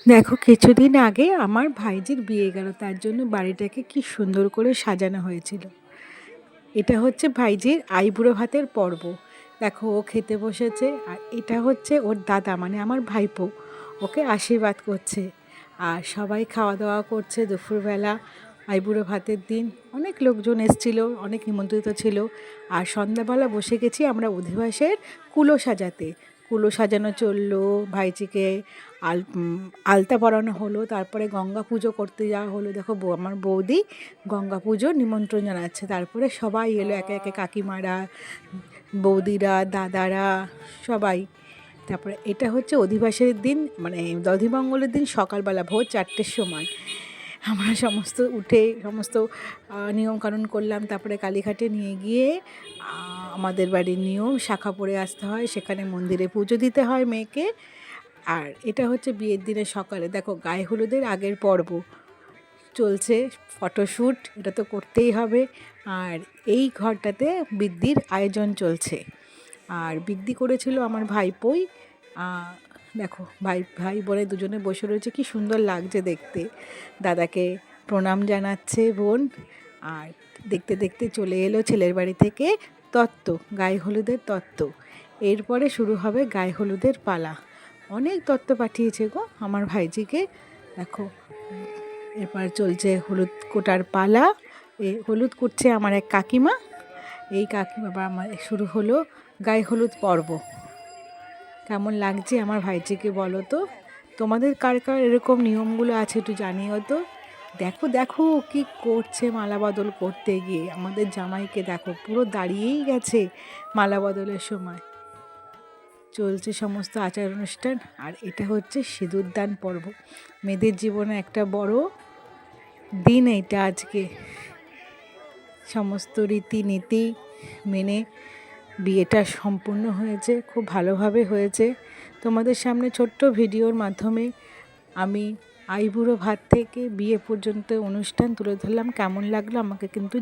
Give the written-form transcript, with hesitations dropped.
দেখো কিছুদিন আগে আমার ভাইজির বিয়ে গেল, তার জন্য বাড়িটাকে কি সুন্দর করে সাজানো হয়েছিল। এটা হচ্ছে ভাইজির আইবুড়ো ভাতের পর্ব। দেখো ও খেতে বসেছে, আর এটা হচ্ছে ওর দাদা মানে আমার ভাইপো, ওকে আশীর্বাদ করছে। আর সবাই খাওয়া দাওয়া করছে দুপুরবেলা। আইবুড়ো ভাতের দিন অনেক লোকজন এসেছিল, অনেক নিমন্ত্রিত ছিল। আর সন্ধ্যাবেলা বসে গেছি আমরা অধিবাসের কুলো সাজাতে। কুলো সাজানো চললো, ভাইজিকে আলতা পরানো হলো, তারপরে গঙ্গা পুজো করতে যাওয়া হলো। দেখো আমার বৌদি গঙ্গা পুজোর নিমন্ত্রণ জানাচ্ছে। তারপরে সবাই এলো একে একে, কাকিমারা, বৌদিরা, দাদারা, সবাই। তারপরে এটা হচ্ছে অধিবাসের দিন, মানে দধিমঙ্গলের দিন সকালবেলা ভোর 4টের সময় আমরা সমস্ত উঠে সমস্ত নিয়মকানুন করলাম। তারপরে কালীঘাটে নিয়ে গিয়ে আমাদের বাড়ির নিয়ম শাখা পড়ে আসতে হয়, সেখানে মন্দিরে পুজো দিতে হয় মেয়েকে। আর এটা হচ্ছে বিয়ের দিনের সকালে। দেখো গায়ে হলুদের আগের পর্ব চলছে, ফটোশ্যুট, এটা তো করতেই হবে। আর এই ঘরটাতে বৃদ্ধির আয়োজন চলছে, আর বৃদ্ধি করেছিল আমার ভাইপোই। দেখো ভাই ভাই বোনে দুজনে বসে রয়েছে, কি সুন্দর লাগছে দেখতে। দাদাকে প্রণাম জানাচ্ছে বোন। আর দেখতে দেখতে চলে এলো ছেলের বাড়ি থেকে তত্ত্ব, গায়ে হলুদের তত্ত্ব। এরপরে শুরু হবে গায়ে হলুদের পালা। অনেক তত্ত্ব পাঠিয়েছে গো আমার ভাইজিকে। দেখো এরপর চলছে হলুদ কোটার পালা। হলুদ করছে আমার এক কাকিমা। এই কাকিমা আমার শুরু হলো গায়ে হলুদ পর্ব। কেমন লাগছে আমার ভাইজিকে বলো তো? তোমাদের কার কার এরকম নিয়মগুলো আছে একটু জানিও তো। দেখো দেখো কি করছে মালা বদল করতে গিয়ে, আমাদের জামাইকে দেখো পুরো দাঁড়িয়েই গেছে মালা বদলের সময়। চলছে সমস্ত আচার অনুষ্ঠান। আর এটা হচ্ছে সিঁদুরদান পর্ব, মেয়েদের জীবনে একটা বড় দিন এইটা আজকে। সমস্ত রীতিনীতি মেনে বিয়েটা সম্পূর্ণ হয়েছে, খুব ভালোভাবে হয়েছে। তোমাদের সামনে ছোট্ট ভিডিওর মাধ্যমে আমি আইবুড়ো ভাত থেকে বিয়ে পর্যন্ত অনুষ্ঠান তুলে ধরলাম। কেমন লাগলো আমাকে কিন্তু